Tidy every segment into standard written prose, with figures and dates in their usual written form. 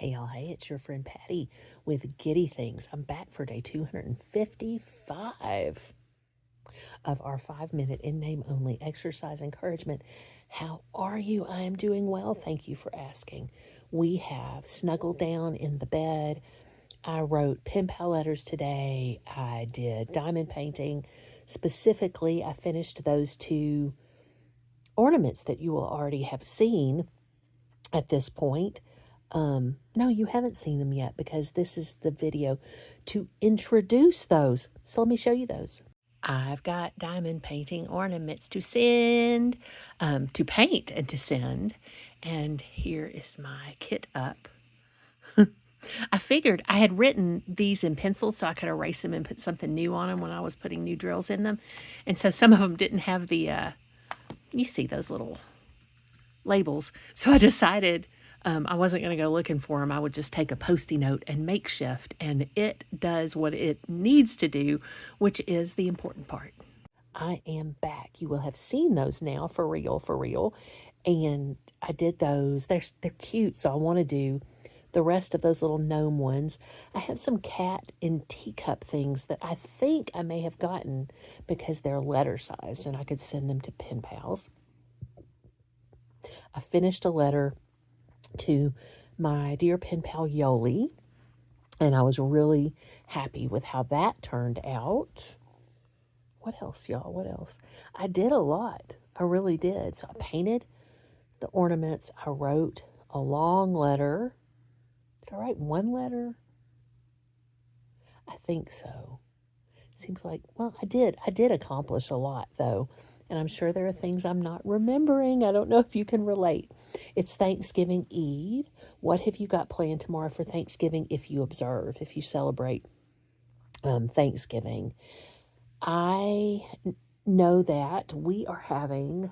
Hey, y'all. Hey, it's your friend Patty with Giddy Things. I'm back for day 255 of our 5-minute in name only exercise encouragement. How are you? I am doing well. Thank you for asking. We have snuggled down in the bed. I wrote pen pal letters today. I did diamond painting. Specifically, I finished those two ornaments that you will already have seen at this point. No, you haven't seen them yet because this is the video to introduce those. So let me show you those. I've got diamond painting ornaments to send, to paint and to send. And here is my kit up. I figured I had written these in pencil so I could erase them and put something new on them when I was putting new drills in them. And so some of them didn't have the, you see those little labels. So I decided I wasn't going to go looking for them. I would just take a Post-it note and makeshift, and it does what it needs to do, which is the important part. I am back. You will have seen those now for real, for real. And I did those. They're cute, so I want to do the rest of those little gnome ones. I have some cat and teacup things that I think I may have gotten because they're letter sized, and I could send them to pen pals. I finished a letter to my dear pen pal Yoli, and I was really happy with how that turned out. What else, y'all? What else? I did a lot. I really did. So I painted the ornaments. I wrote a long letter. Did I write one letter? I think so. Seems like, well, I did accomplish a lot, though. And I'm sure there are things I'm not remembering. I don't know if you can relate. It's Thanksgiving Eve. What have you got planned tomorrow for Thanksgiving if you observe, if you celebrate Thanksgiving? I know that we are having,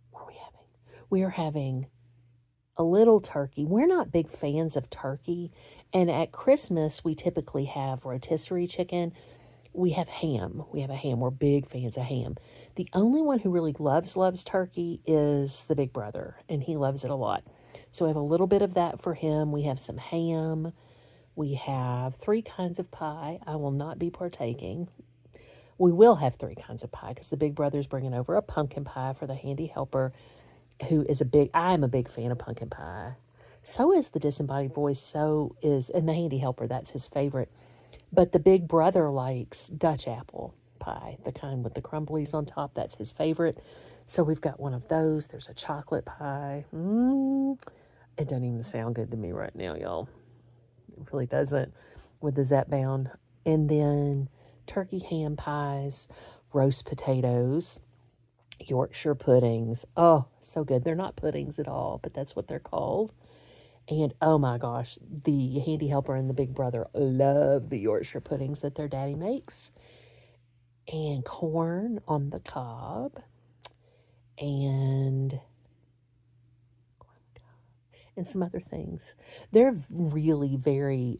what are we having? We are having a little turkey. We're not big fans of turkey. And at Christmas, we typically have rotisserie chicken. We have ham. We have a ham. We're big fans of ham. The only one who really loves turkey is the big brother, and he loves it a lot. So we have a little bit of that for him. We have some ham. We have 3 kinds of pie. I will not be partaking. We will have 3 kinds of pie because the big brother's bringing over a pumpkin pie for the handy helper, who is I'm a big fan of pumpkin pie. So is the disembodied voice. So is, and the handy helper, that's his favorite. But the big brother likes Dutch apple pie, the kind with the crumblies on top. That's his favorite. So we've got one of those. There's a chocolate pie. It doesn't even sound good to me right now, y'all. It really doesn't, with the Zep bound. And then turkey ham pies, roast potatoes, Yorkshire puddings. Oh, so good. They're not puddings at all, but that's what they're called. And oh my gosh, the handy helper and the big brother love the Yorkshire puddings that their daddy makes. And corn on the cob. And some other things. They're really very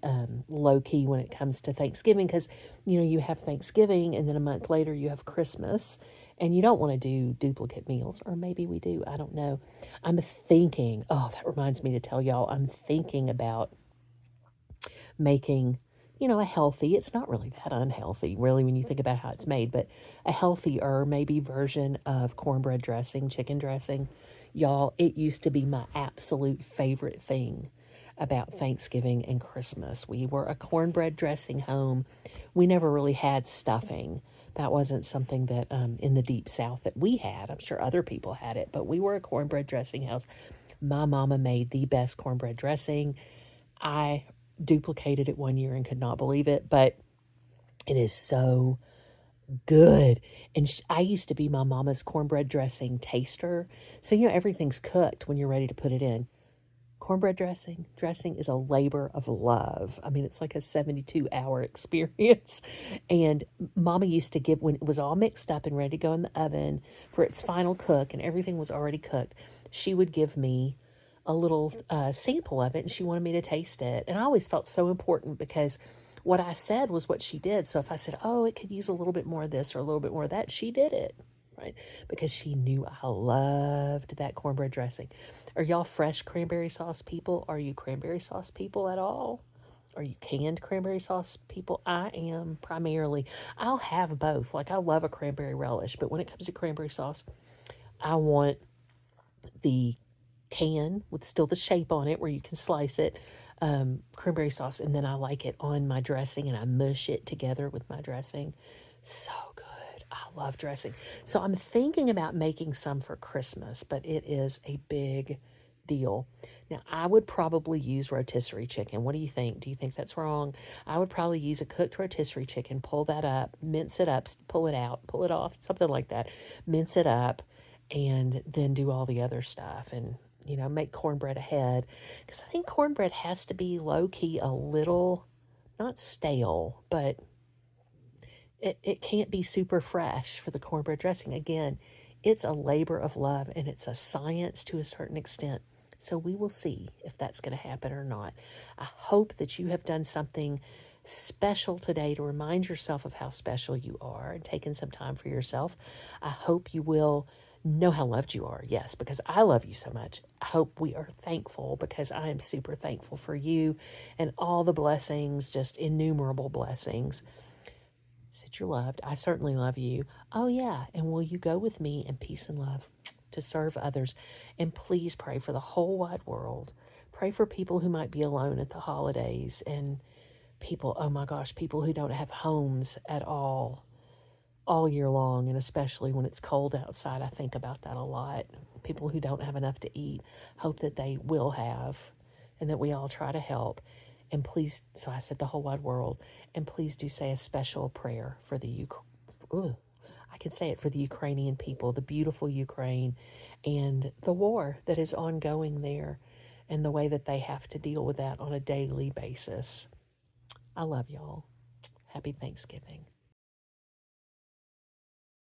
low-key when it comes to Thanksgiving because, you have Thanksgiving and then a month later you have Christmas. And you don't want to do duplicate meals, or maybe we do. I don't know. I'm thinking, oh, that reminds me to tell y'all, I'm thinking about making, a healthy, it's not really that unhealthy, really, when you think about how it's made, but a healthier, maybe, version of cornbread dressing, chicken dressing. Y'all, it used to be my absolute favorite thing about Thanksgiving and Christmas. We were a cornbread dressing home. We never really had stuffing. That wasn't something that in the deep South that we had. I'm sure other people had it, but we were a cornbread dressing house. My mama made the best cornbread dressing. I duplicated it one year and could not believe it, but it is so good. And I used to be my mama's cornbread dressing taster. So, everything's cooked when you're ready to put it in. Cornbread dressing is a labor of love. I mean, it's like a 72-hour experience. And Mama used to give, when it was all mixed up and ready to go in the oven for its final cook and everything was already cooked, she would give me a little sample of it, and she wanted me to taste it. And I always felt so important because what I said was what she did. So if I said, oh, it could use a little bit more of this or a little bit more of that, she did it. right? Because she knew I loved that cornbread dressing. Are y'all fresh cranberry sauce people? Are you cranberry sauce people at all? Are you canned cranberry sauce people? I am primarily. I'll have both. Like, I love a cranberry relish, but when it comes to cranberry sauce, I want the can with still the shape on it where you can slice it, cranberry sauce, and then I like it on my dressing and I mush it together with my dressing. So good. I love dressing. So I'm thinking about making some for Christmas, but it is a big deal. Now, I would probably use rotisserie chicken. What do you think? Do you think that's wrong? I would probably use a cooked rotisserie chicken, pull that up, mince it up, pull it out, pull it off, something like that. Mince it up, and then do all the other stuff and, make cornbread ahead. Because I think cornbread has to be low key a little, not stale, but it can't be super fresh for the cornbread dressing. Again, it's a labor of love and it's a science to a certain extent. So we will see if that's going to happen or not. I hope that you have done something special today to remind yourself of how special you are and taken some time for yourself. I hope you will know how loved you are. Yes, because I love you so much. I hope we are thankful because I am super thankful for you and all the blessings, just innumerable blessings. Said you're loved. I certainly love you. Oh, yeah. And will you go with me in peace and love to serve others? And please pray for the whole wide world. Pray for people who might be alone at the holidays and people, oh my gosh, people who don't have homes at all year long, and especially when it's cold outside. I think about that a lot. People who don't have enough to eat, hope that they will have, and that we all try to help. And please, so I said the whole wide world, and please do say a special prayer for the I can say it for the Ukrainian people, the beautiful Ukraine, and the war that is ongoing there, and the way that they have to deal with that on a daily basis. I love y'all. Happy Thanksgiving.